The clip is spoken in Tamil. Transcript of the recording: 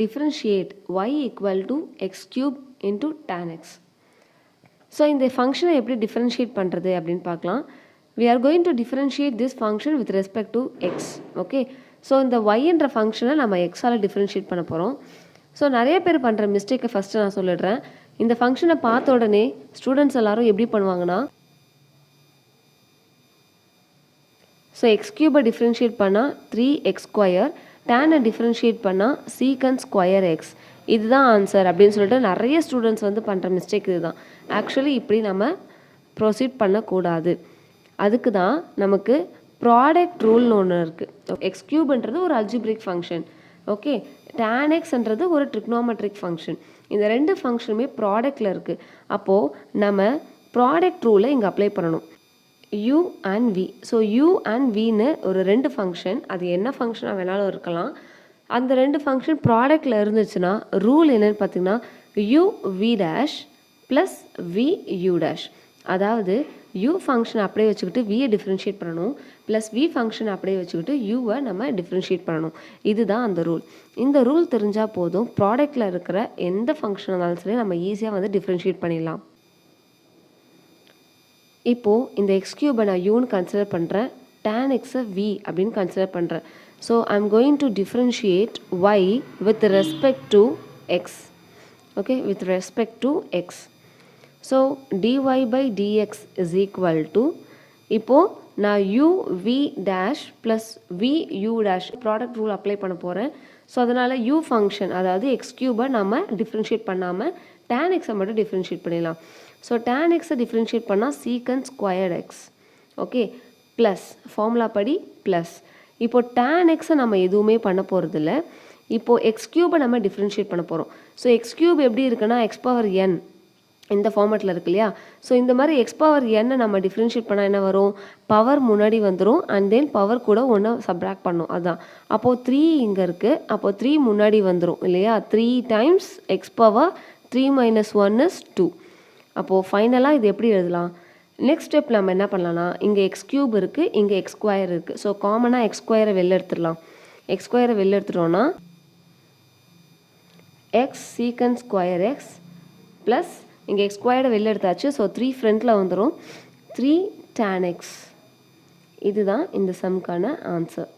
differentiate y equal to x cube into tan x. So இந்த ஃபங்க்ஷனை எப்படி டிஃப்ரென்ஷியேட் பண்ணுறது அப்படின்னு பார்க்கலாம். we are going to differentiate this function with respect to x. Okay, so இந்த yன்ற ஃபங்க்ஷனை நம்ம எக்ஸால் டிஃப்ரென்ஷியேட் பண்ண போகிறோம். ஸோ நிறைய பேர் பண்ணுற மிஸ்டேக்கை ஃபஸ்ட்டு நான் சொல்லிடுறேன். இந்த ஃபங்க்ஷனை பார்த்த உடனே ஸ்டூடெண்ட்ஸ் எல்லாரும் எப்படி பண்ணுவாங்கன்னா, ஸோ எக்ஸ் கியூபை டிஃப்ரென்ஷியேட் பண்ணால் 3x², டேனை டிஃப்ரென்ஷியேட் பண்ணால் sec²x, இதுதான் ஆன்சர் அப்படின்னு சொல்லிட்டு நிறைய ஸ்டூடெண்ட்ஸ் வந்து பண்ணுற மிஸ்டேக் இதுதான். ஆக்சுவலி இப்படி நம்ம ப்ரொசீட் பண்ணக்கூடாது. அதுக்கு தான் நமக்கு ப்ராடக்ட் ரூல்னு ஒன்று இருக்குது. எக்ஸ் கியூப்ன்றது ஒரு அல்ஜிப்ரிக் ஃபங்க்ஷன். ஓகே, tan xன்றது ஒரு ட்ரிக்னோமெட்ரிக் ஃபங்க்ஷன். இந்த ரெண்டு ஃபங்க்ஷனுமே ப்ராடக்டில் இருக்குது. அப்போது நம்ம ப்ராடக்ட் ரூலை இங்கே அப்ளை பண்ணணும். u and v. So u and vன்னு ஒரு ரெண்டு ஃபங்க்ஷன், அது என்ன ஃபங்க்ஷனாக வேணாலும் இருக்கலாம். அந்த ரெண்டு ஃபங்க்ஷன் ப்ராடக்டில் இருந்துச்சுன்னா ரூல் என்னன்னு பார்த்தீங்கன்னா u v dash plus v u dash. அதாவது u ஃபங்க்ஷன் அப்படியே வச்சுக்கிட்டு v டிஃப்ரென்ஷியேட் பண்ணணும், ப்ளஸ் v ஃபங்க்ஷன் அப்படியே வச்சுக்கிட்டு u நம்ம டிஃப்ரென்ஷியேட் பண்ணணும். இதுதான் அந்த ரூல். இந்த ரூல் தெரிஞ்சால் போதும், ப்ராடக்டில் இருக்கிற எந்த ஃபங்க்ஷன் இருந்தாலும் சரி நம்ம ஈஸியாக வந்து டிஃப்ரென்ஷியேட் பண்ணிடலாம். இப்போது இந்த எக்ஸ் கியூபை நான் யூன்னு கன்சிடர் பண்ணுறேன், tan xை v அப்படின்னு கன்சிடர் பண்ணுறேன். So I'm going to differentiate y with respect to X. Okay, with respect to X. So dy by dx is equal to, இப்போது நான் u v dash plus v u dash product rule apply பண்ண போகிறேன். ஸோ அதனால் u ஃபங்க்ஷன், அதாவது எக்ஸ் கியூபை நம்ம டிஃப்ரென்ஷியேட் பண்ணாமல் tan xை மட்டும் டிஃப்ரென்ஷியேட் பண்ணிடலாம். ஸோ tan xை டிஃப்ரென்ஷியேட் பண்ணால் sec²x. ஓகே, ப்ளஸ் ஃபார்முலா படி ப்ளஸ். இப்போது tan xை நம்ம எதுவுமே பண்ண போகிறதில்ல. இப்போது எக்ஸ் கியூபை நம்ம டிஃப்ரென்ஷியேட் பண்ண போகிறோம். ஸோ எக்ஸ் கியூப் எப்படி இருக்குன்னா x⁴n இந்த ஃபார்மேட்டில் இருக்கு இல்லையா. ஸோ இந்த மாதிரி x⁴n நம்ம டிஃப்ரென்ஷியேட் பண்ணால் என்ன வரும், பவர் முன்னாடி வந்துடும், அண்ட் தென் பவர் கூட ஒன்று சப்ராக்ட் பண்ணும். அதுதான் அப்போது 3 இங்கே இருக்குது, அப்போது 3 முன்னாடி வந்துடும் இல்லையா. 3 டைம்ஸ் x⁴3 - 1 is 2. அப்போது ஃபைனலாக இது எப்படி எழுதலாம், நெக்ஸ்ட் ஸ்டெப் நம்ம என்ன பண்ணலாம்னா, இங்கே எக்ஸ் கியூப் இருக்குது, இங்கே x² இருக்குது. ஸோ காமனாக x² வெளில எடுத்துடலாம். x² வெளில எடுத்துட்டோன்னா x sec² x ப்ளஸ் இங்கே x² வெளில எடுத்தாச்சு. ஸோ 3 ஃப்ரண்ட்டில் வந்துடும், 3 tan x. இதுதான் இந்த சம்க்கான ஆன்சர்.